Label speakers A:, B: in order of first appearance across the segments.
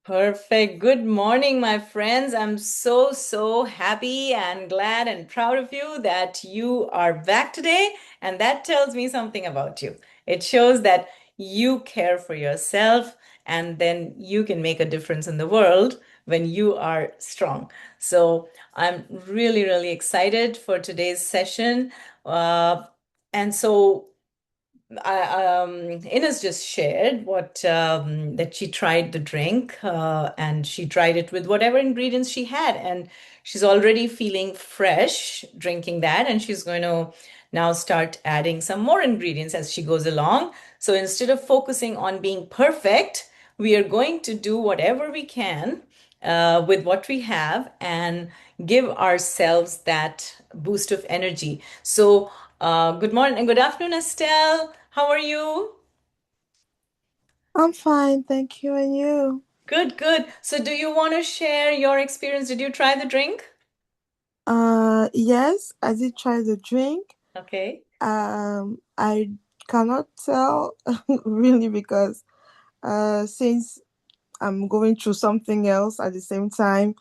A: Perfect. Good morning, my friends. I'm so happy and glad and proud of you that you are back today. And that tells me something about you. It shows that you care for yourself and then you can make a difference in the world when you are strong. So I'm really excited for today's session. Uh, and so Ines just shared what that she tried the drink and she tried it with whatever ingredients she had, and she's already feeling fresh drinking that, and she's going to now start adding some more ingredients as she goes along. So instead of focusing on being perfect, we are going to do whatever we can with what we have and give ourselves that boost of energy. So, good morning and good afternoon, Estelle. How are you?
B: I'm fine, thank you. And you?
A: Good. So, do you want to share your experience? Did you try the drink?
B: Yes, I did try the drink.
A: Okay.
B: I cannot tell really because since I'm going through something else at the same time,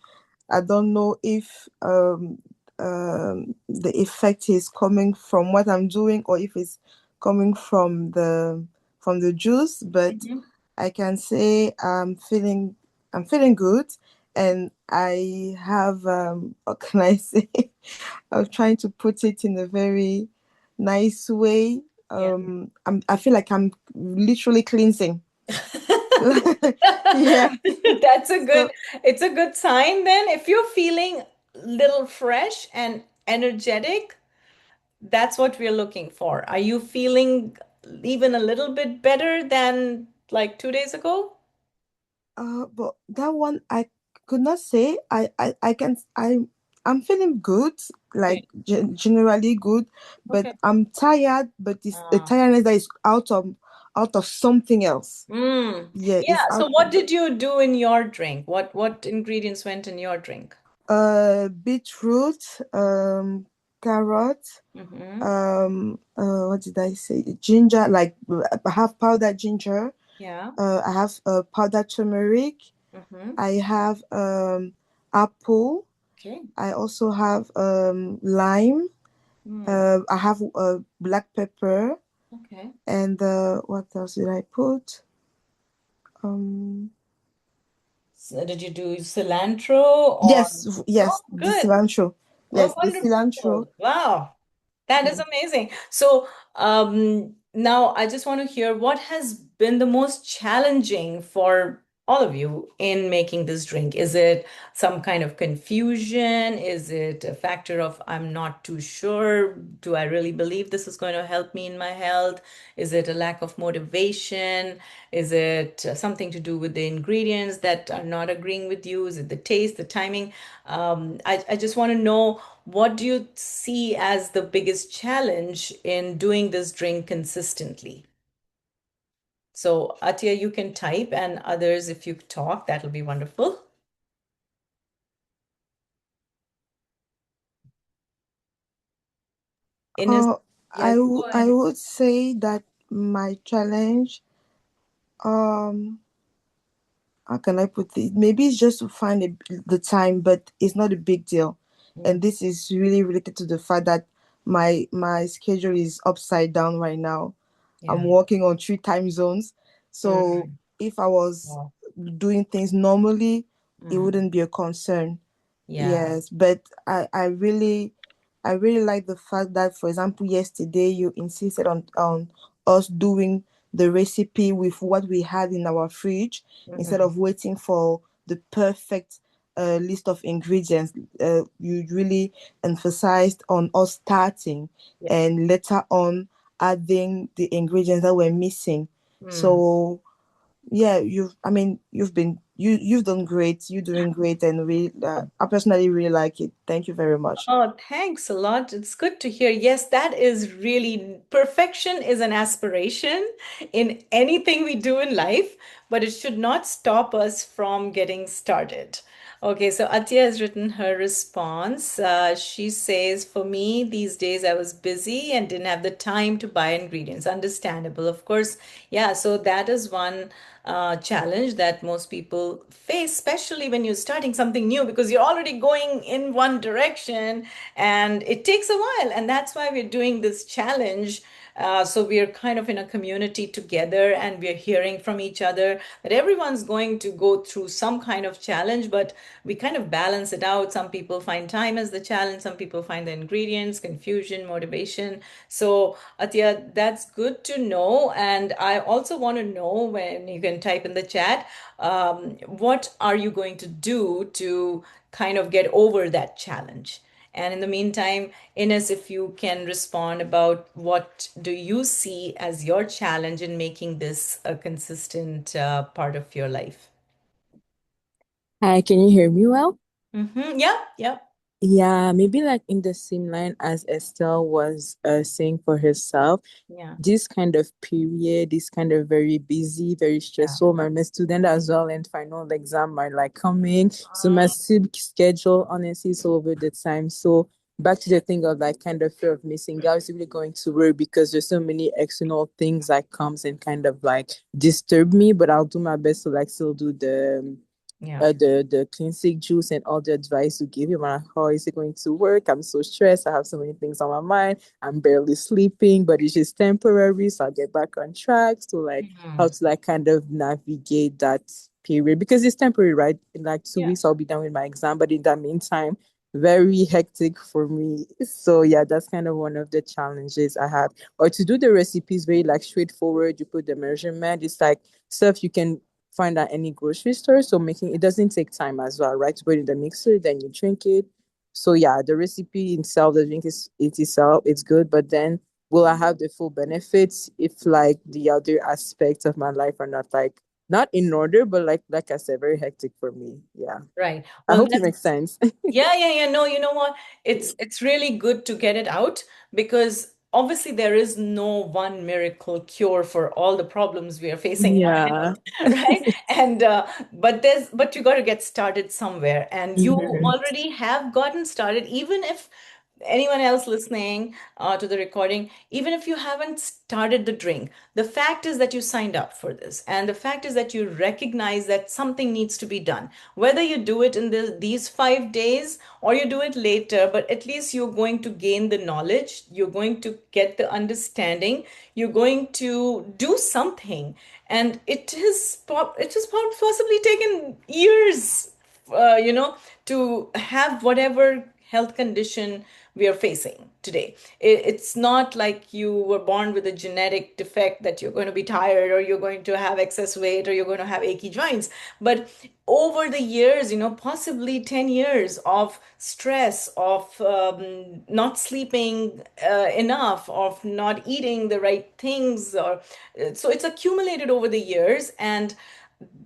B: I don't know if the effect is coming from what I'm doing or if it's coming from the juice. But
A: Mhm.
B: I can say I'm feeling good, and I have what can I say? I'm trying to put it in a very nice way.
A: Yeah.
B: I feel like I'm literally cleansing. Yeah.
A: That's a good,
B: So
A: it's a good sign then. If you're feeling little fresh and energetic, that's what we're looking for. Are you feeling even a little bit better than like 2 days ago?
B: but that one I could not say. I'm feeling good, like
A: Okay.
B: generally good, but
A: Okay.
B: I'm tired. But it's the
A: Ah.
B: tiredness that is out of something else. Yeah, it's
A: Yeah. So
B: out.
A: what did you do in your drink? What ingredients went in your drink?
B: Beetroot, carrot,
A: Mm-hmm.
B: what did I say? Ginger, like I have powdered ginger.
A: Yeah.
B: I have powdered turmeric.
A: Mm-hmm.
B: I have apple.
A: Okay.
B: I also have lime.
A: Mm.
B: I have black pepper.
A: Okay.
B: And what else did I put? Um,
A: So did you do cilantro or? Oh,
B: yes, the
A: good.
B: cilantro.
A: Oh,
B: Yes, the cilantro.
A: wonderful. Wow. That is
B: Yeah.
A: amazing. So, now I just want to hear what has been the most challenging for all of you in making this drink. Is it some kind of confusion? Is it a factor of I'm not too sure? Do I really believe this is going to help me in my health? Is it a lack of motivation? Is it something to do with the ingredients that are not agreeing with you? Is it the taste, the timing? I just want to know, what do you see as the biggest challenge in doing this drink consistently? So, Atya, you can type, and others, if you talk, that'll be wonderful. Ines,
B: Uh,
A: yes, go
B: I
A: ahead.
B: would say that my challenge, um, how can I put it? Maybe it's just to find the time, but it's not a big deal.
A: Mm,
B: And this is really related to the fact that my schedule is upside down right now. I'm
A: yeah.
B: working on three time zones. So
A: Mm,
B: if I was
A: wow.
B: doing things normally, it
A: Mhm.
B: wouldn't be a concern.
A: Yeah.
B: Yes, but I really like the fact that, for example, yesterday you insisted on us doing the recipe with what we had in our fridge instead
A: Mhm.
B: of waiting for the perfect list of ingredients. You really emphasized on us starting
A: Yeah.
B: and later on adding the ingredients that were missing.
A: Mm.
B: So yeah, you've done great. You're doing great, and I personally really like it. Thank you very much.
A: Oh, thanks a lot. It's good to hear. Yes, that is really, perfection is an aspiration in anything we do in life, but it should not stop us from getting started. Okay, so Atya has written her response. She says, for me, these days I was busy and didn't have the time to buy ingredients. Understandable, of course. Yeah, so that is one challenge that most people face, especially when you're starting something new because you're already going in one direction and it takes a while. And that's why we're doing this challenge. So we are kind of in a community together and we're hearing from each other that everyone's going to go through some kind of challenge, but we kind of balance it out. Some people find time as the challenge, some people find the ingredients, confusion, motivation. So, Atya, that's good to know. And I also want to know when you can type in the chat, what are you going to do to kind of get over that challenge? And in the meantime, Ines, if you can respond about what do you see as your challenge in making this a consistent part of your life?
C: Hi, can you hear me well?
A: Yeah, yeah,
C: Yeah, maybe like in the same line as Estelle was saying for herself,
A: yeah,
C: this kind of period, this kind of very busy, very
A: yeah.
C: stressful. My student as well, and final exam are like coming. So my
A: Mm,
C: sleep schedule honestly is all over the time. So back to the thing of like kind of fear of missing out is really going to work because there's so many external things that comes and kind of like disturb me, but I'll do my best to like still do
A: yeah.
C: the cleansing juice and all the advice you give him on how is it going to work. I'm so stressed. I have so many things on my mind. I'm barely sleeping, but it's just temporary. So I'll get back on track. So like how
A: Mm,
C: to like kind of navigate that period because it's temporary, right? In like two
A: yeah.
C: weeks I'll be done with my exam. But in that meantime, very hectic for me. So yeah, that's kind of one of the challenges I have. Or to do the recipes very like straightforward, you put the measurement, it's like stuff you can find at any grocery store. So making it doesn't take time as well, right? To put it in the mixer, then you drink it. So yeah, the recipe itself, the drink is it itself, it's good. But then will I have the full benefits if like the other aspects of my life are not like not in order, but like I said, very hectic for me. Yeah.
A: Right.
C: I
A: Well,
C: hope it
A: that's
C: makes sense.
A: yeah, yeah, yeah. No, you know what? It's really good to get it out because obviously there is no one miracle cure for all the problems we are facing in our
C: Yeah.
A: health, right? And but you got to get started somewhere, and you
C: Mhm.
A: already have gotten started, even if anyone else listening to the recording, even if you haven't started the drink, the fact is that you signed up for this. And the fact is that you recognize that something needs to be done. Whether you do it in these 5 days or you do it later, but at least you're going to gain the knowledge, you're going to get the understanding, you're going to do something. And it has possibly taken years, to have whatever health condition we are facing today. It's not like you were born with a genetic defect that you're going to be tired or you're going to have excess weight or you're going to have achy joints. But over the years, possibly 10 years of stress, of not sleeping enough, of not eating the right things, or so it's accumulated over the years, and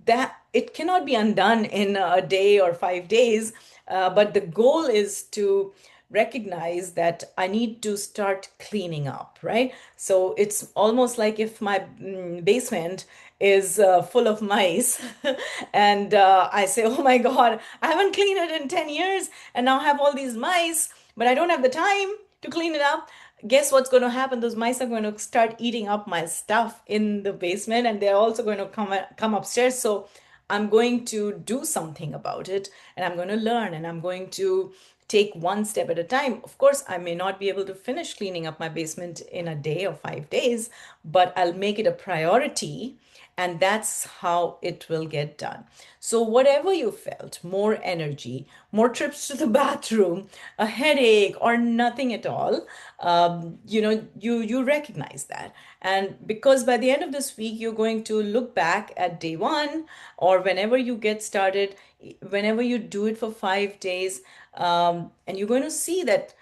A: that it cannot be undone in a day or 5 days. But the goal is to recognize that I need to start cleaning up, right? So it's almost like if my basement is full of mice and I say, oh my God, I haven't cleaned it in 10 years and now I have all these mice, but I don't have the time to clean it up. Guess what's going to happen? Those mice are going to start eating up my stuff in the basement and they're also going to come upstairs. So I'm going to do something about it and I'm going to learn and I'm going to take one step at a time. Of course, I may not be able to finish cleaning up my basement in a day or 5 days, but I'll make it a priority and that's how it will get done. So, whatever you felt, more energy, more trips to the bathroom, a headache, or nothing at all, you recognize that. And because by the end of this week, you're going to look back at day one or whenever you get started, whenever you do it for 5 days, and you're going to see that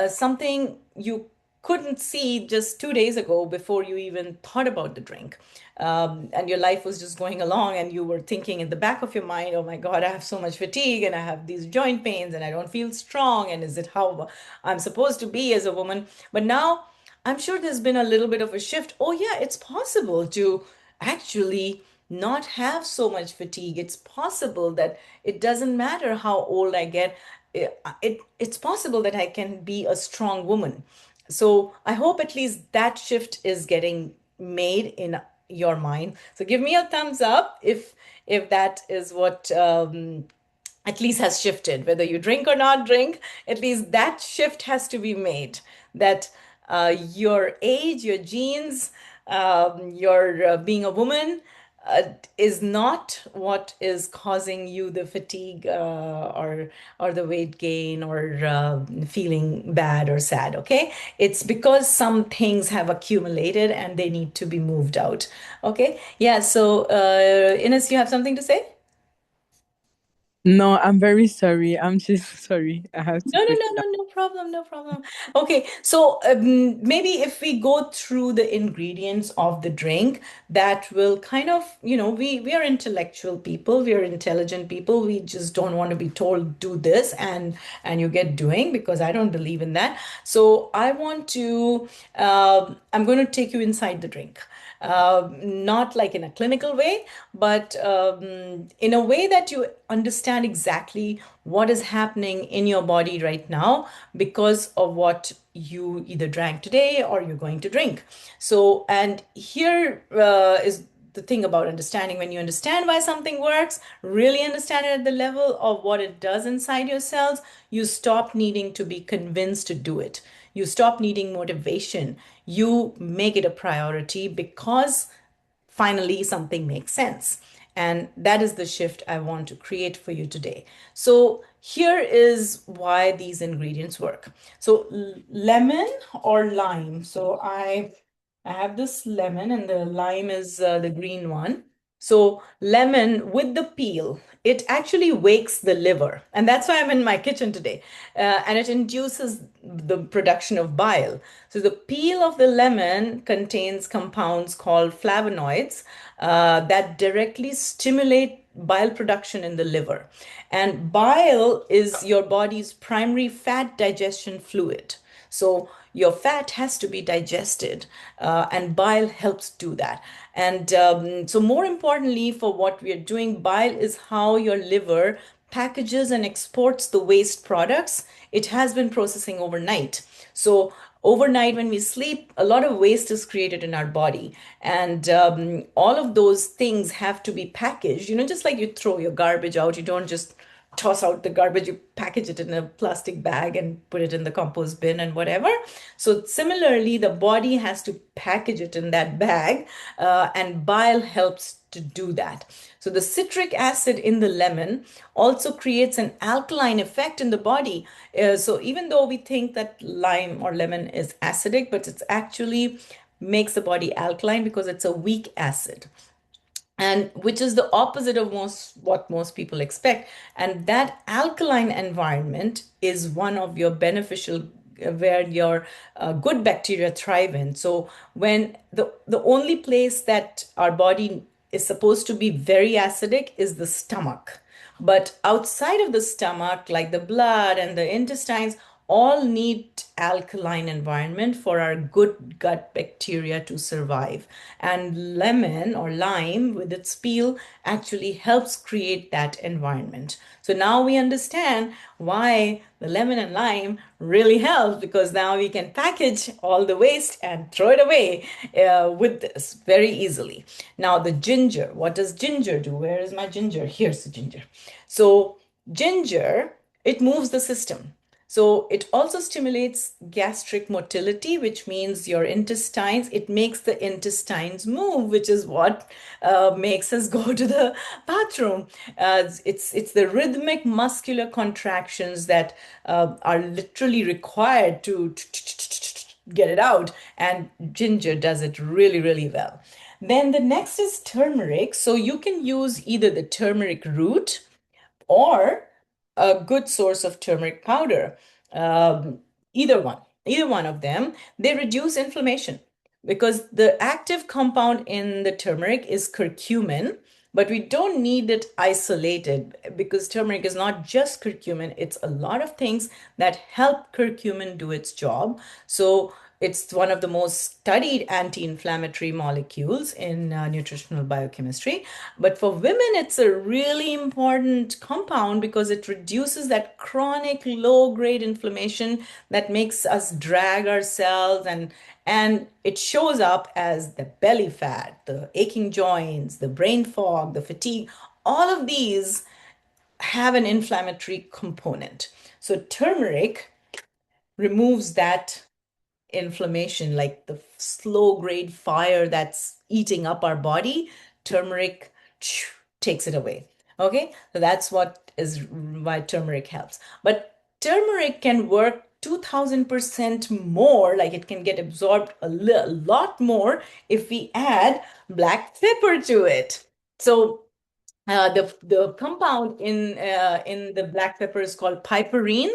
A: something you couldn't see just 2 days ago before you even thought about the drink. And your life was just going along, and you were thinking in the back of your mind, oh my God, I have so much fatigue, and I have these joint pains, and I don't feel strong. And is it how I'm supposed to be as a woman? But now I'm sure there's been a little bit of a shift. Oh, yeah, it's possible to actually not have so much fatigue. It's possible that it doesn't matter how old I get. It's possible that I can be a strong woman. So I hope at least that shift is getting made in your mind. So give me a thumbs up if that is what at least has shifted. Whether you drink or not drink, at least that shift has to be made. That your age, your genes, your being a woman uh, is not what is causing you the fatigue or the weight gain or feeling bad or sad. Okay, it's because some things have accumulated and they need to be moved out. Okay, yeah. So Ines, you have something to say?
C: No, I'm very sorry. I'm just sorry. I have to
A: No, no,
C: put
A: no,
C: it
A: no,
C: out.
A: no problem, no problem. Okay, so maybe if we go through the ingredients of the drink, that will kind of, we are intellectual people, we are intelligent people. We just don't want to be told do this and you get doing, because I don't believe in that. So I want to, I'm going to take you inside the drink. Not like in a clinical way, but in a way that you understand exactly what is happening in your body right now because of what you either drank today or you're going to drink. So, and here is the thing about understanding. When you understand why something works, really understand it at the level of what it does inside your cells, you stop needing to be convinced to do it. You stop needing motivation. You make it a priority because finally something makes sense. And that is the shift I want to create for you today. So, here is why these ingredients work. So, lemon or lime. So, I have this lemon, and the lime is the green one. So, lemon with the peel, it actually wakes the liver. And that's why I'm in my kitchen today. And it induces the production of bile. So, the peel of the lemon contains compounds called flavonoids that directly stimulate bile production in the liver. And bile is your body's primary fat digestion fluid. So your fat has to be digested, and bile helps do that. And so, more importantly, for what we are doing, bile is how your liver packages and exports the waste products it has been processing overnight. So, overnight when we sleep, a lot of waste is created in our body, and all of those things have to be packaged. Just like you throw your garbage out, you don't just toss out the garbage, you package it in a plastic bag and put it in the compost bin and whatever. So similarly, the body has to package it in that bag, and bile helps to do that. So the citric acid in the lemon also creates an alkaline effect in the body. So even though we think that lime or lemon is acidic, but it's actually makes the body alkaline because it's a weak acid, and which is the opposite of most people expect. And that alkaline environment is one of your beneficial, where your good bacteria thrive in. So when the only place that our body is supposed to be very acidic is the stomach, but outside of the stomach, like the blood and the intestines, all need alkaline environment for our good gut bacteria to survive. And lemon or lime with its peel actually helps create that environment. So now we understand why the lemon and lime really help, because now we can package all the waste and throw it away with this very easily. Now, the ginger, what does ginger do? Where is my ginger? Here's the ginger. So, ginger, it moves the system. So it also stimulates gastric motility, which means your intestines, it makes the intestines move, which is what makes us go to the bathroom. It's the rhythmic muscular contractions that are literally required to get it out. And ginger does it really, really well. Then the next is turmeric. So you can use either the turmeric root or a good source of turmeric powder. Um, either one of them, they reduce inflammation, because the active compound in the turmeric is curcumin, but we don't need it isolated, because turmeric is not just curcumin, it's a lot of things that help curcumin do its job. So It's one of the most studied anti-inflammatory molecules in nutritional biochemistry. But for women, it's a really important compound because it reduces that chronic low-grade inflammation that makes us drag ourselves, and it shows up as the belly fat, the aching joints, the brain fog, the fatigue. All of these have an inflammatory component. So turmeric removes that inflammation, like the slow grade fire that's eating up our body. Turmeric takes it away. Okay, so that's what is why turmeric helps. But turmeric can work 2000% more, like it can get absorbed a lot more if we add black pepper to it. So the compound in the black pepper is called piperine,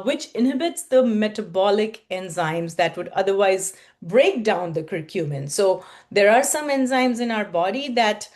A: which inhibits the metabolic enzymes that would otherwise break down the curcumin. So there are some enzymes in our body that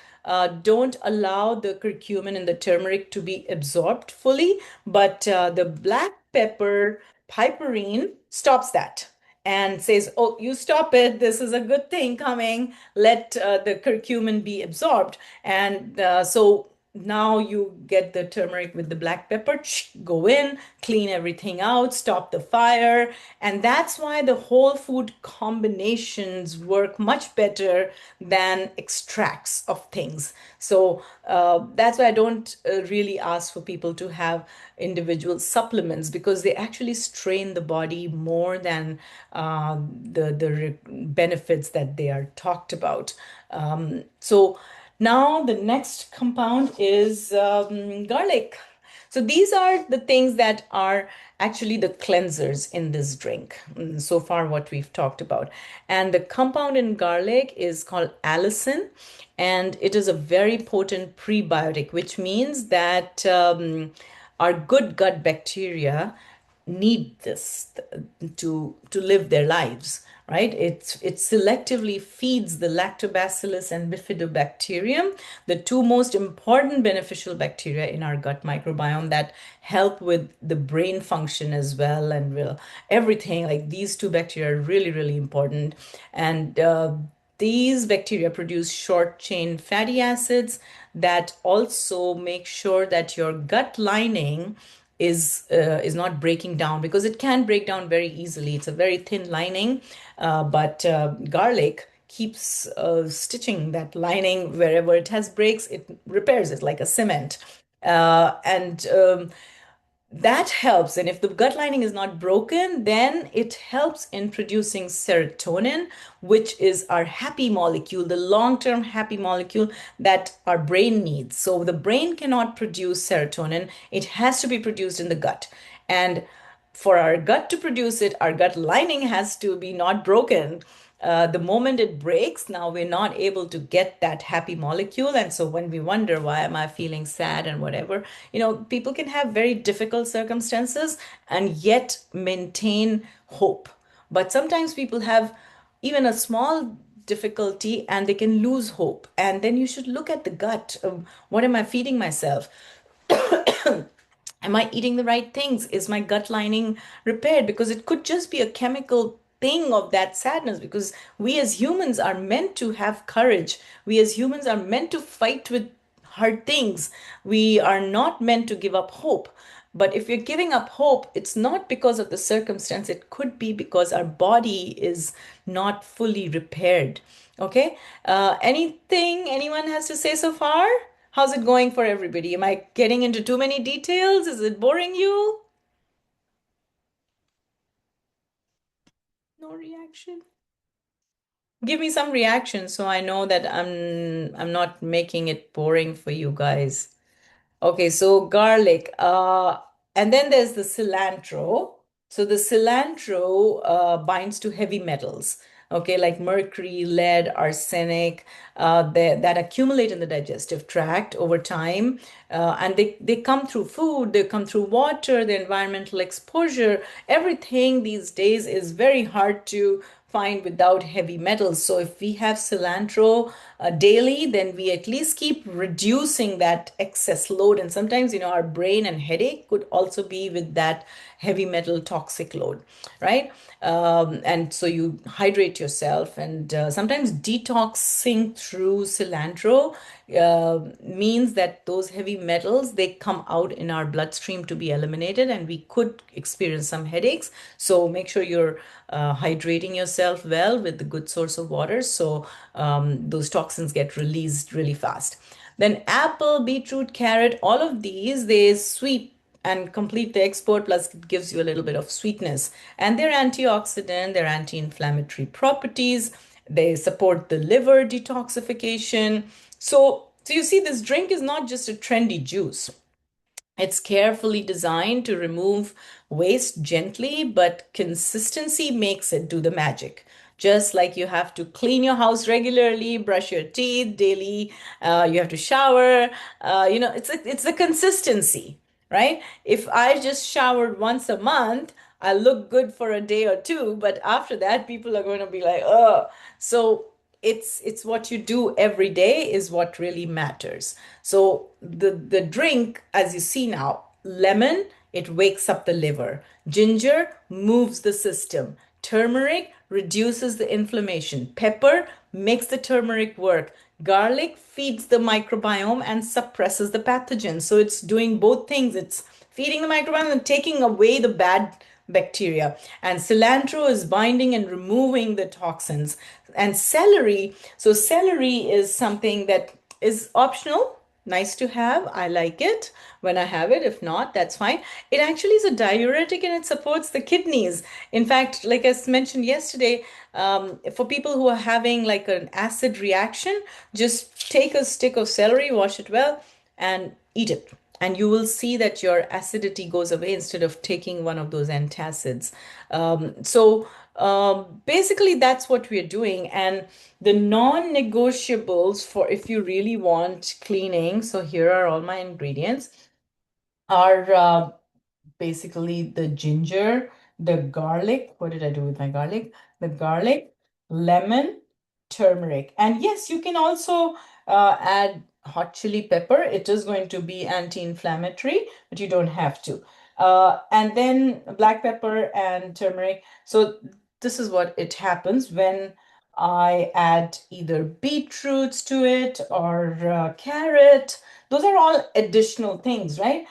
A: don't allow the curcumin in the turmeric to be absorbed fully, but the black pepper piperine stops that and says, "Oh, you stop it. This is a good thing coming. Let the curcumin be absorbed." And so now you get the turmeric with the black pepper, go in, clean everything out, stop the fire. And that's why the whole food combinations work much better than extracts of things. So that's why I don't really ask for people to have individual supplements because they actually strain the body more than the benefits that they are talked about. So now the next compound is garlic. So these are the things that are actually the cleansers in this drink. So far, what we've talked about. And the compound in garlic is called allicin, and it is a very potent prebiotic, which means that our good gut bacteria need this to live their lives, right? It selectively feeds the lactobacillus and bifidobacterium, the two most important beneficial bacteria in our gut microbiome that help with the brain function as well, and will everything. Like these two bacteria are really, really important. And these bacteria produce short chain fatty acids that also make sure that your gut lining is not breaking down, because it can break down very easily. It's a very thin lining, but garlic keeps stitching that lining. Wherever it has breaks, it repairs it like a cement. And that helps. And if the gut lining is not broken, then it helps in producing serotonin, which is our happy molecule, the long-term happy molecule that our brain needs. So the brain cannot produce serotonin, it has to be produced in the gut. And for our gut to produce it, our gut lining has to be not broken. The moment it breaks, now we're not able to get that happy molecule. And so when we wonder, why am I feeling sad and whatever, people can have very difficult circumstances and yet maintain hope. But sometimes people have even a small difficulty and they can lose hope. And then you should look at the gut. What am I feeding myself? Am I eating the right things? Is my gut lining repaired? Because it could just be a chemical thing of that sadness, because we as humans are meant to have courage. We as humans are meant to fight with hard things. We are not meant to give up hope. But if you're giving up hope, it's not because of the circumstance. It could be because our body is not fully repaired. Okay. Anything anyone has to say so far? How's it going for everybody? Am I getting into too many details? Is it boring you? No reaction. Give me some reaction so I know that I'm not making it boring for you guys. Okay, so garlic. And then there's the cilantro. So the cilantro binds to heavy metals, okay, like mercury, lead, arsenic, that accumulate in the digestive tract over time. And they come through food, they come through water, the environmental exposure. Everything these days is very hard to find without heavy metals. So if we have cilantro daily, then we at least keep reducing that excess load. And sometimes, our brain and headache could also be with that heavy metal toxic load, right? And so you hydrate yourself, and sometimes detoxing through cilantro means that those heavy metals, they come out in our bloodstream to be eliminated, and we could experience some headaches. So make sure you're hydrating yourself well with the good source of water, so those toxins get released really fast. Then apple, beetroot, carrot, all of these, they sweep and complete the export, plus it gives you a little bit of sweetness. And they're antioxidant, they're anti-inflammatory properties, they support the liver detoxification. So you see, this drink is not just a trendy juice. It's carefully designed to remove waste gently, but consistency makes it do the magic. Just like you have to clean your house regularly, brush your teeth daily, you have to shower. It's the consistency, right? If I just showered once a month, I look good for a day or two, but after that, people are going to be like, oh. So it's what you do every day is what really matters. So the drink, as you see now, lemon, it wakes up the liver. Ginger moves the system. Turmeric reduces the inflammation. Pepper makes the turmeric work. Garlic feeds the microbiome and suppresses the pathogens. So it's doing both things. It's feeding the microbiome and taking away the bad bacteria. And cilantro is binding and removing the toxins. And celery, so celery is something that is optional, nice to have. I like it when I have it. If not, that's fine. It actually is a diuretic and it supports the kidneys. In fact, like I mentioned yesterday, for people who are having like an acid reaction, just take a stick of celery, wash it well, and eat it. And you will see that your acidity goes away instead of taking one of those antacids. Basically, that's what we're doing. And the non-negotiables for if you really want cleaning, so here are all my ingredients, are basically the ginger, the garlic. What did I do with my garlic? The garlic, lemon, turmeric. And yes, you can also add hot chili pepper. It is going to be anti-inflammatory, but you don't have to. And then black pepper and turmeric. So this is what it happens when I add either beetroots to it or carrot. Those are all additional things, right?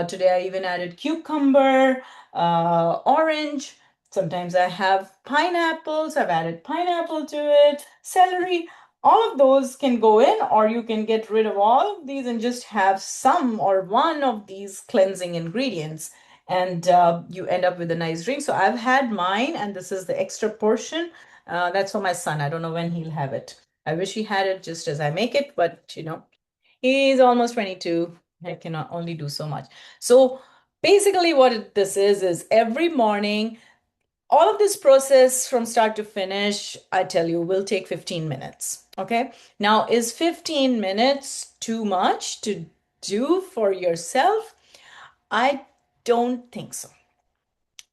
A: Today I even added cucumber, orange. Sometimes I have pineapples. I've added pineapple to it, celery. All of those can go in, or you can get rid of all of these and just have some or one of these cleansing ingredients. And you end up with a nice drink. So I've had mine, and this is the extra portion. That's for my son. I don't know when he'll have it. I wish he had it just as I make it, but he's almost 22. I cannot only do so much. So basically, what this is every morning, all of this process from start to finish, I tell you, will take 15 minutes. Okay. Now, is 15 minutes too much to do for yourself? I don't think so.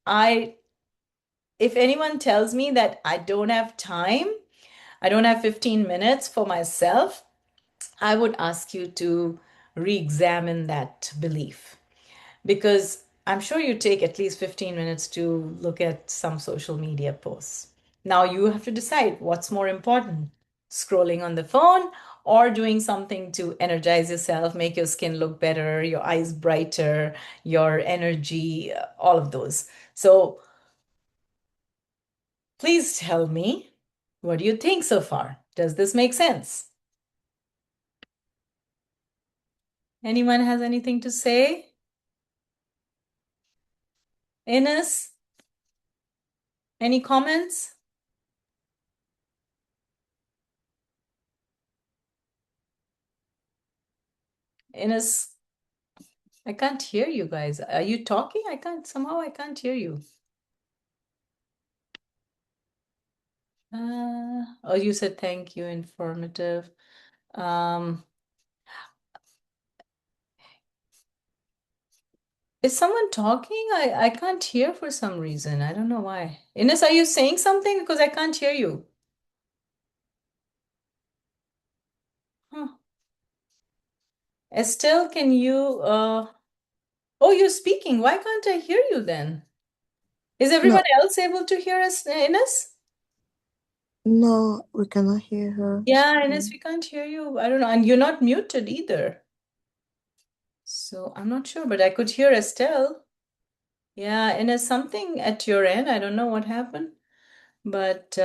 A: I, if anyone tells me that I don't have time, I don't have 15 minutes for myself, I would ask you to re-examine that belief, because I'm sure you take at least 15 minutes to look at some social media posts. Now you have to decide what's more important, scrolling on the phone or doing something to energize yourself, make your skin look better, your eyes brighter, your energy, all of those. So please tell me, what do you think so far? Does this make sense? Anyone has anything to say? Ines, any comments? Ines, I can't hear you guys. Are you talking? I can't hear you. Oh, you said thank you, informative. Um, is someone talking? I can't hear for some reason. I don't know why. Ines, are you saying something? Because I can't hear you. Estelle, can you oh, you're speaking. Why can't I hear you then? Is everyone
B: No,
A: else able to hear us, Ines?
B: no, we cannot hear her
A: Yeah, Ines,
B: speaking.
A: we can't hear you. I don't know. And you're not muted either. So I'm not sure, but I could hear Estelle. Yeah, Ines, something at your end. I don't know what happened. But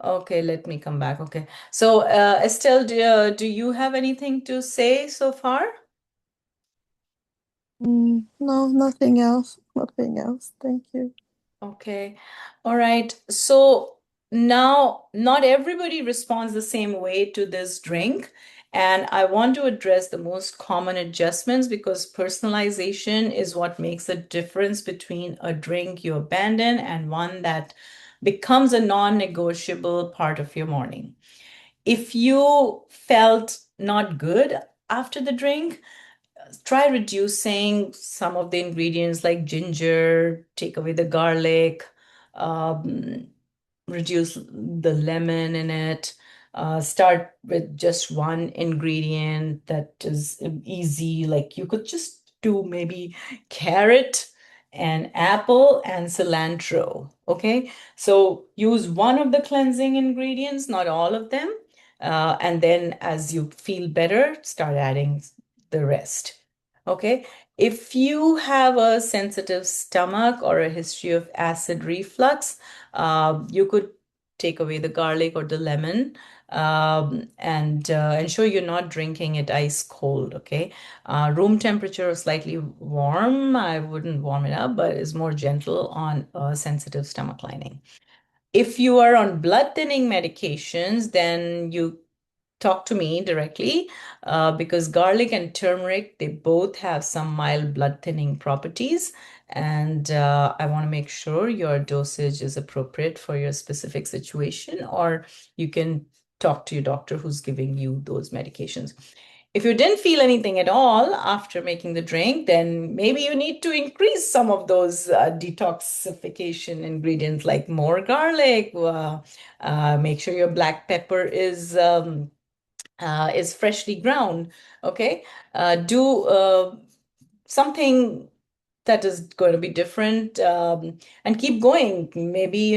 A: okay, let me come back. Okay. So Estelle, do you have anything to say so far?
B: No, nothing else. Nothing else. Thank you.
A: Okay. All right. So now, not everybody responds the same way to this drink. And I want to address the most common adjustments because personalization is what makes the difference between a drink you abandon and one that becomes a non-negotiable part of your morning. If you felt not good after the drink, try reducing some of the ingredients like ginger, take away the garlic, um, reduce the lemon in it. Start with just one ingredient that is easy. Like you could just do maybe carrot and apple and cilantro. Okay. So use one of the cleansing ingredients, not all of them. And then as you feel better, start adding the rest. Okay. If you have a sensitive stomach or a history of acid reflux, you could take away the garlic or the lemon and ensure you're not drinking it ice cold. Okay. Room temperature or slightly warm. I wouldn't warm it up, but it's more gentle on a sensitive stomach lining. If you are on blood thinning medications, then you talk to me directly because garlic and turmeric, they both have some mild blood thinning properties. And I want to make sure your dosage is appropriate for your specific situation, or you can talk to your doctor who's giving you those medications. If you didn't feel anything at all after making the drink, then maybe you need to increase some of those detoxification ingredients like more garlic. Make sure your black pepper is freshly ground. Okay. Do something that is going to be different and keep going. Maybe,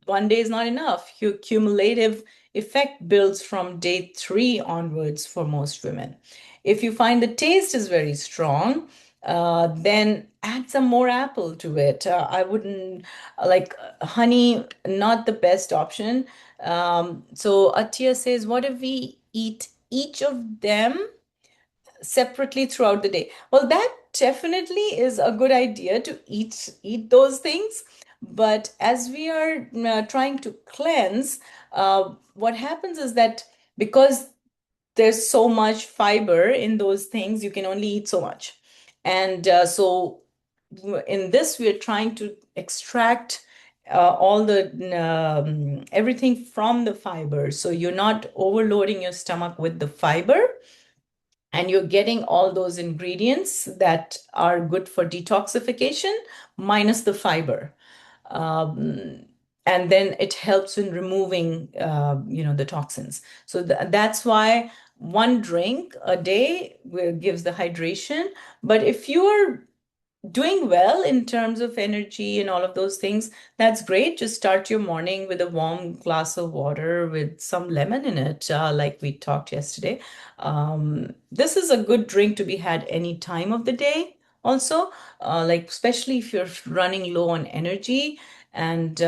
A: one day is not enough. Your cumulative effect builds from day three onwards for most women. If you find the taste is very strong, then add some more apple to it. I wouldn't like honey, not the best option. So Atya says, what if we eat each of them separately throughout the day? Well, that definitely is a good idea to eat those things. But as we are trying to cleanse, what happens is that because there's so much fiber in those things, you can only eat so much. And so in this, we're trying to extract all the everything from the fiber. So you're not overloading your stomach with the fiber, and you're getting all those ingredients that are good for detoxification minus the fiber. Um, and then it helps in removing, the toxins. So that's why one drink a day gives the hydration. But if you are doing well in terms of energy and all of those things, that's great. Just start your morning with a warm glass of water with some lemon in it, like we talked yesterday. This is a good drink to be had any time of the day, also, like especially if you're running low on energy and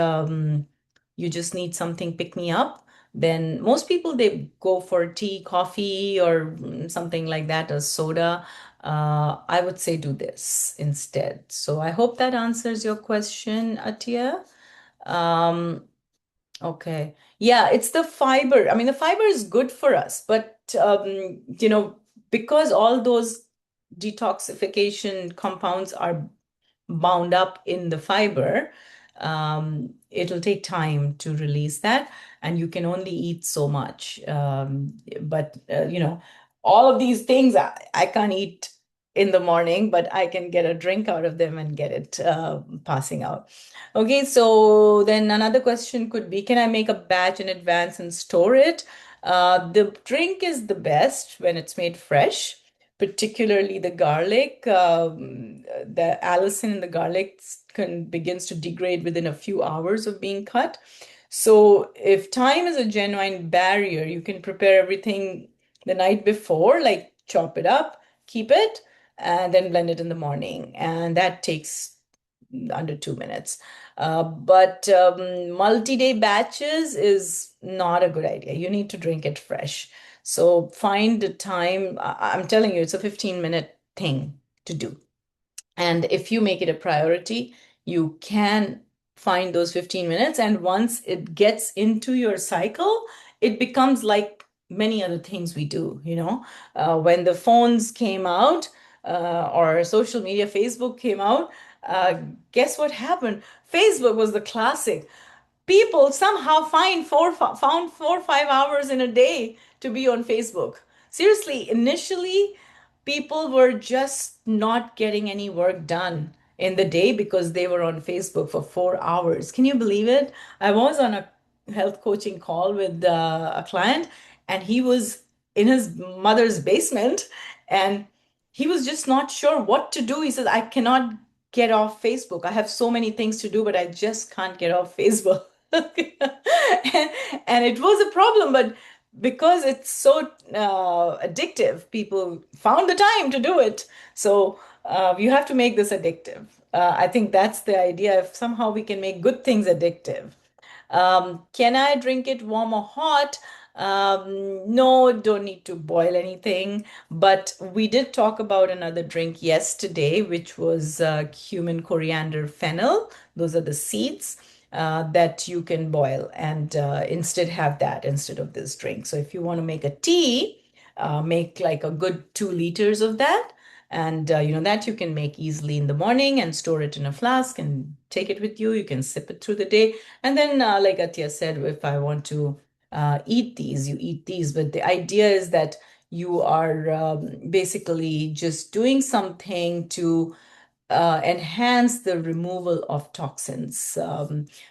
A: you just need something pick me up. Then most people they go for tea, coffee, or something like that, a soda. I would say do this instead. So I hope that answers your question, Atia. Um, okay. Yeah, it's the fiber. I mean, the fiber is good for us, but because all those detoxification compounds are bound up in the fiber, it'll take time to release that, and you can only eat so much. But all of these things I can't eat in the morning, but I can get a drink out of them and get it passing out. Okay, so then another question could be, can I make a batch in advance and store it? The drink is the best when it's made fresh, particularly the garlic. The allicin in the garlic begins to degrade within a few hours of being cut. So if time is a genuine barrier, you can prepare everything the night before, like chop it up, keep it, and then blend it in the morning. And that takes under 2 minutes. But multi-day batches is not a good idea. You need to drink it fresh. So find the time. I'm telling you, it's a 15-minute thing to do. And if you make it a priority, you can find those 15 minutes. And once it gets into your cycle, it becomes like many other things we do. When the phones came out, or social media, Facebook came out, uh, guess what happened? Facebook was the classic. People somehow found 4 or 5 hours in a day to be on Facebook. Seriously, initially, people were just not getting any work done in the day because they were on Facebook for 4 hours. Can you believe it? I was on a health coaching call with a client, and he was in his mother's basement, and he was just not sure what to do. He says, I cannot get off Facebook. I have so many things to do, but I just can't get off Facebook. And it was a problem, but because it's so addictive, people found the time to do it. So you have to make this addictive. I think that's the idea. If somehow we can make good things addictive. Can I drink it warm or hot? No, don't need to boil anything. But we did talk about another drink yesterday, which was cumin, coriander, fennel. Those are the seeds that you can boil and instead have that instead of this drink. So if you want to make a tea, make like a good 2 liters of that. And that you can make easily in the morning and store it in a flask and take it with you. You can sip it through the day. And then, like Atya said, if I want to eat these, you eat these. But the idea is that you are basically just doing something to enhance the removal of toxins,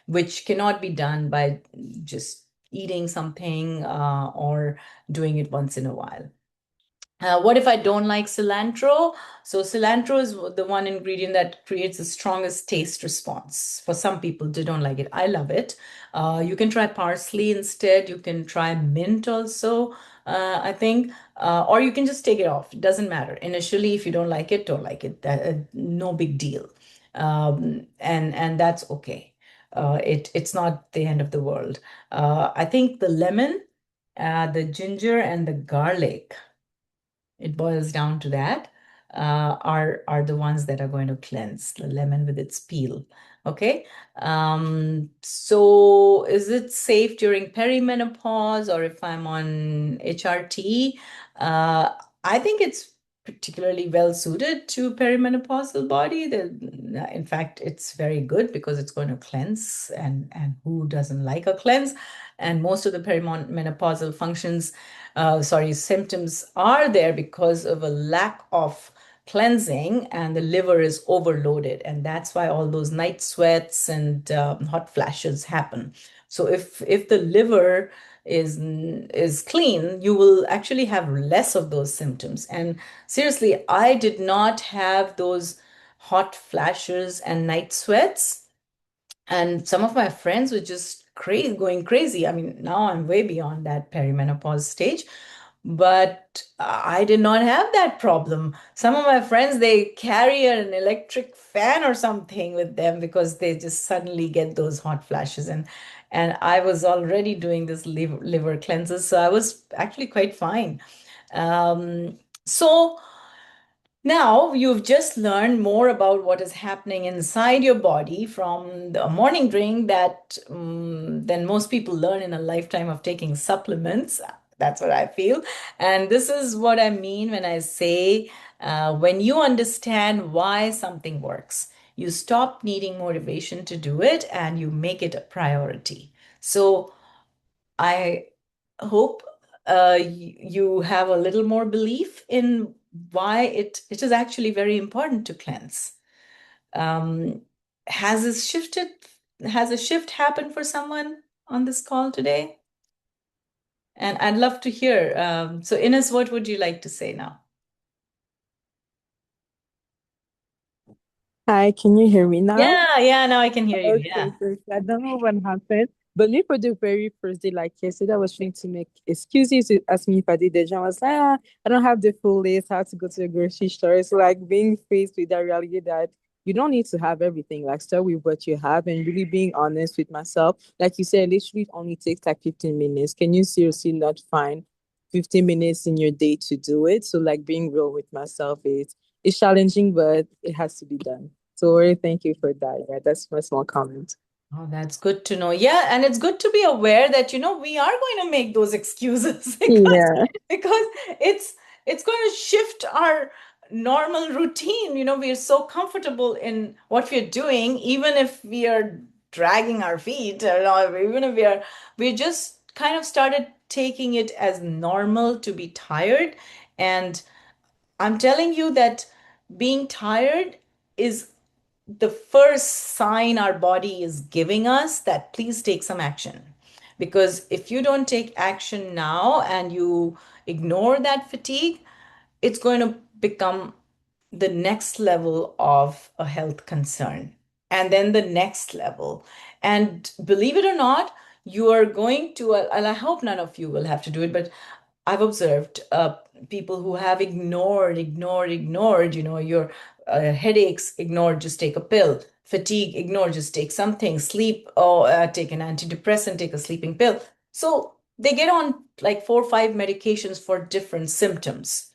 A: which cannot be done by just eating something or doing it once in a while. What if I don't like cilantro? So cilantro is the one ingredient that creates the strongest taste response. For some people, they don't like it. I love it. You can try parsley instead. You can try mint also, I think, or you can just take it off. It doesn't matter. Initially, if you don't like it, don't like it. No big deal, and that's okay. It's not the end of the world. I think the lemon, the ginger, and the garlic, it boils down to that, are the ones that are going to cleanse the lemon with its peel. Okay. So is it safe during perimenopause or if I'm on HRT? Uh, I think it's particularly well suited to perimenopausal body. In fact, it's very good because it's going to cleanse, and who doesn't like a cleanse? And most of the perimenopausal symptoms are there because of a lack of cleansing, and the liver is overloaded, and that's why all those night sweats and hot flashes happen. So if the liver is clean, you will actually have less of those symptoms. And seriously, I did not have those hot flashes and night sweats, and some of my friends were just crazy, going crazy. I mean, now I'm way beyond that perimenopause stage, but I did not have that problem. Some of my friends, they carry an electric fan or something with them because they just suddenly get those hot flashes. And I was already doing this liver cleanses, so I was actually quite fine. So now you've just learned more about what is happening inside your body from the morning drink that than most people learn in a lifetime of taking supplements. That's what I feel. And this is what I mean when I say when you understand why something works, you stop needing motivation to do it and you make it a priority. So I hope you have a little more belief in why it is actually very important to cleanse. Um, has this shifted? Has a shift happened for someone on this call today? And I'd love to hear. So, Ines, what would you like to say now?
C: Hi, can you hear me now?
A: Yeah, yeah, now I can hear you.
C: Okay,
A: Yeah.
C: so I don't know what happened, but me for the very first day, like yesterday, I was trying to make excuses to ask me if I did the job. I was like, I don't have the full list, how to go to the grocery store. It's like being faced with that reality that you don't need to have everything. Like start with what you have and really being honest with myself. Like you said, literally it only takes like 15 minutes. Can you seriously not find 15 minutes in your day to do it? So like being real with myself is it's challenging, but it has to be done. So really thank you for that. Yeah, that's my small comment.
A: Oh, that's good to know. Yeah, and it's good to be aware that, we are going to make those excuses
C: Yeah.
A: because it's it's going to shift our normal routine. We are so comfortable in what we're doing, even if we are dragging our feet, or even if we just kind of started taking it as normal to be tired. And I'm telling you that being tired is the first sign our body is giving us that please take some action. Because if you don't take action now and you ignore that fatigue, it's going to become the next level of a health concern. And then the next level. And believe it or not, you are going to, and I hope none of you will have to do it, but I've observed people who have ignored, your headaches, ignored, just take a pill. Fatigue, ignore, just take something. Sleep, oh, take an antidepressant, take a sleeping pill. So they get on like 4 or 5 medications for different symptoms.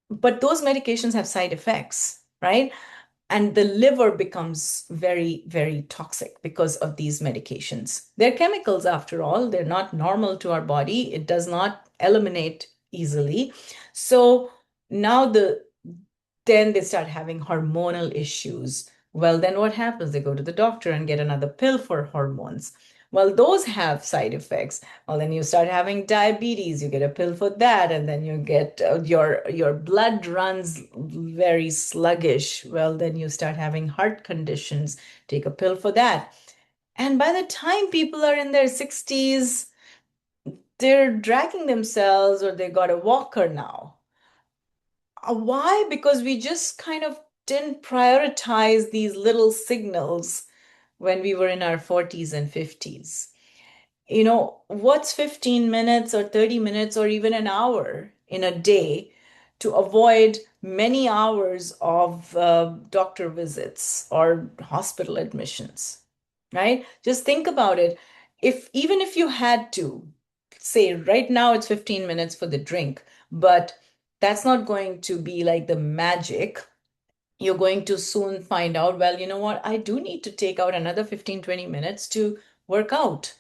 A: But those medications have side effects, right? And the liver becomes very, very toxic because of these medications. They're chemicals, after all, they're not normal to our body. It does not eliminate easily. So now then they start having hormonal issues. Well, then what happens? They go to the doctor and get another pill for hormones. Well, those have side effects. Well, then you start having diabetes, you get a pill for that, and then you get your blood runs very sluggish. Well, then you start having heart conditions, take a pill for that. And by the time people are in their 60s, they're dragging themselves or they got a walker now. Why? Because we just kind of didn't prioritize these little signals when we were in our 40s and 50s. What's 15 minutes or 30 minutes or even an hour in a day to avoid many hours of doctor visits or hospital admissions, right? Just think about it. Even if you had to say right now it's 15 minutes for the drink, but that's not going to be like the magic. You're going to soon find out, well, you know what? I do need to take out another 15-20 minutes to work out.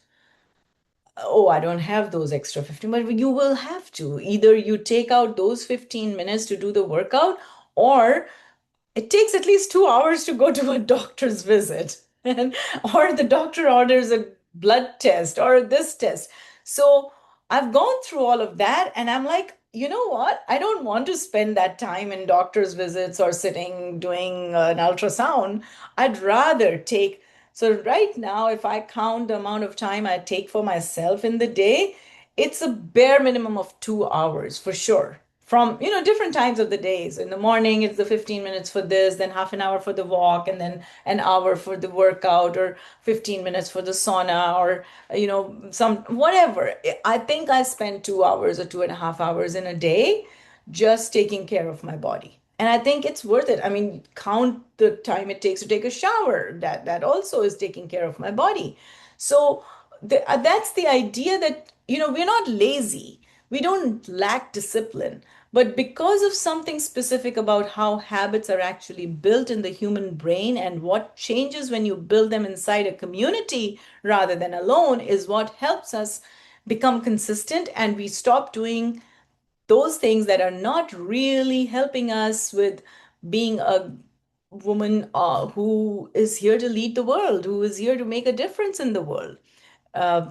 A: Oh, I don't have those extra 15, but you will have to. Either you take out those 15 minutes to do the workout, or it takes at least 2 hours to go to a doctor's visit, and or the doctor orders a blood test or this test. So I've gone through all of that, and I'm like, you know what? I don't want to spend that time in doctor's visits or sitting doing an ultrasound. I'd rather take. So right now, if I count the amount of time I take for myself in the day, it's a bare minimum of 2 hours for sure, from different times of the days. In the morning it's the 15 minutes for this, then half an hour for the walk, and then an hour for the workout, or 15 minutes for the sauna, or some whatever. I think I spend 2 hours or 2.5 hours in a day just taking care of my body, and I think it's worth it. I mean, count the time it takes to take a shower. That also is taking care of my body. So that's the idea, that we're not lazy, we don't lack discipline, but because of something specific about how habits are actually built in the human brain, and what changes when you build them inside a community rather than alone, is what helps us become consistent, and we stop doing those things that are not really helping us with being a woman who is here to lead the world, who is here to make a difference in the world.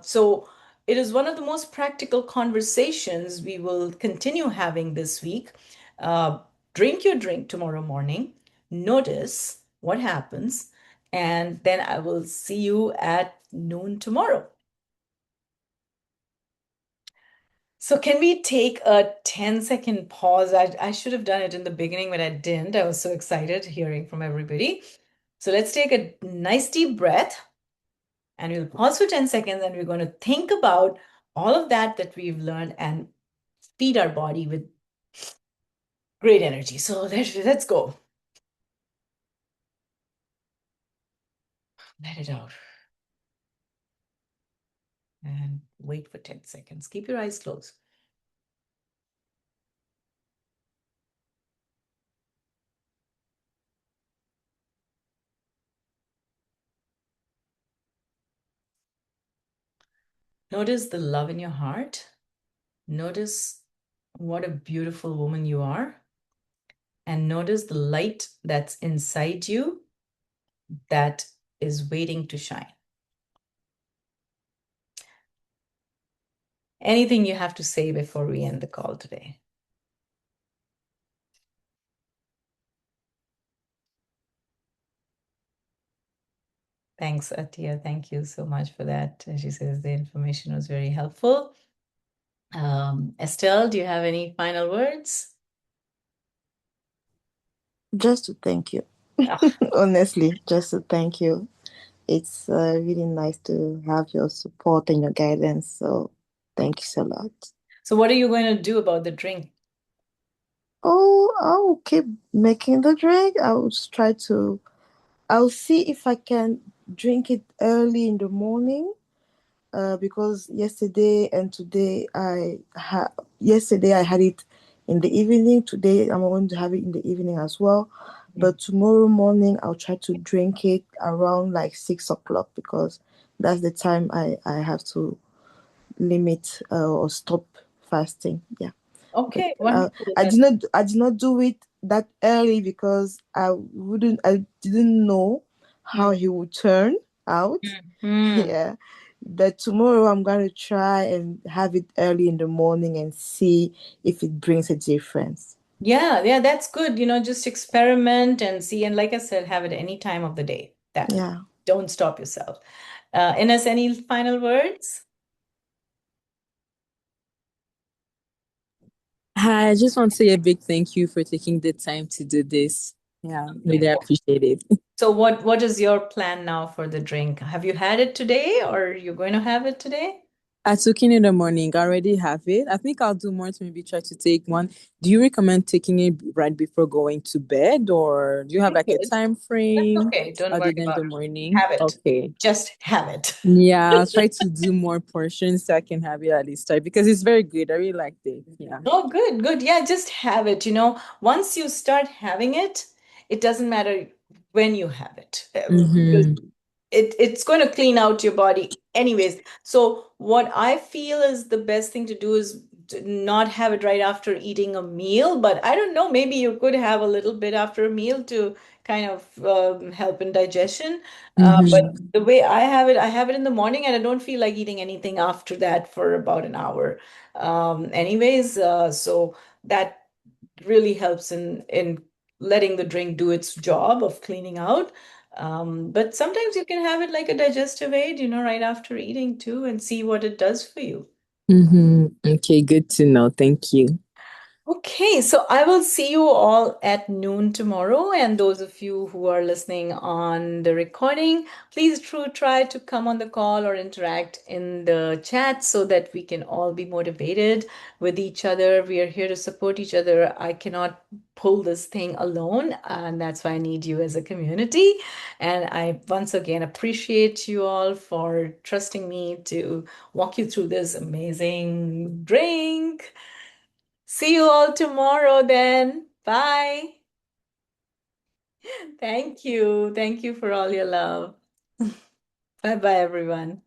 A: So it is one of the most practical conversations we will continue having this week. Uh, Drink your drink tomorrow morning, notice what happens, and then I will see you at noon tomorrow. So can we take a 10-second pause? I should have done it in the beginning, but I didn't. I was so excited hearing from everybody. So let's take a nice deep breath and we'll pause for 10 seconds and we're going to think about all of that we've learned and feed our body with great energy. So let's go. Let it out and wait for 10 seconds. Keep your eyes closed. Notice the love in your heart. Notice what a beautiful woman you are. And notice the light that's inside you that is waiting to shine. Anything you have to say before we end the call today? Thanks, Atia. Thank you so much for that. She says the information was very helpful. Estelle, do you have any final words?
B: Just to thank you.
A: Ah,
B: Honestly, just to thank you. It's really nice to have your support and your guidance. So thank you so lot.
A: so what are you going to do about the drink?
B: Oh, I'll keep making the drink. I'll see if I can drink it early in the morning. Because yesterday I had it in the evening. Today I'm going to have it in the evening as well. But tomorrow morning I'll try to drink it around like 6 o'clock because that's the time I have to limit or stop fasting. Yeah. But
A: Okay, wonderful.
B: I did not do it that early because I didn't know how he would turn out.
A: Mhm.
B: Yeah. But tomorrow I'm going to try and have it early in the morning and see if it brings a difference.
A: Yeah, yeah, that's good. Just experiment and see. And like I said, have it any time of the day. That
B: Yeah.
A: don't stop yourself. Ines, any final words?
C: Hi, I just want to say a big thank you for taking the time to do this. Yeah, really appreciate it.
A: So what is your plan now for the drink? Have you had it today or you're going to have it today?
C: I took in the morning. I already have it. I think I'll do more to maybe try to take one. Do you recommend taking it right before going to bed, or do you have
A: You
C: like a
A: could.
C: time
A: That's
C: frame
A: okay. Don't
C: other
A: worry
C: than
A: about
C: the
A: it.
C: morning?
A: Have it.
C: Okay.
A: Just have it.
C: Yeah, I'll try to do more portions so I can have it at least try because it's very good. I really liked it. Yeah.
A: Oh, good, good. Yeah, just have it. Once you start having it, it doesn't matter when you have it. Because
C: Mm-hmm.
A: it's going to clean out your body anyways. So what I feel is the best thing to do is to not have it right after eating a meal, but I don't know, maybe you could have a little bit after a meal to kind of help in digestion. But
C: Mm-hmm.
A: the way I have it in the morning and I don't feel like eating anything after that for about an hour. Anyways, so that really helps in letting the drink do its job of cleaning out. But sometimes you can have it like a digestive aid, right after eating too, and see what it does for you.
C: Mm-hmm. Okay, good to know. Thank you.
A: Okay, so I will see you all at noon tomorrow. And those of you who are listening on the recording, please try to come on the call or interact in the chat so that we can all be motivated with each other. We are here to support each other. I cannot pull this thing alone, and that's why I need you as a community. And I once again appreciate you all for trusting me to walk you through this amazing drink. See you all tomorrow then. Bye. Thank you. Thank you for all your love. Bye bye, everyone.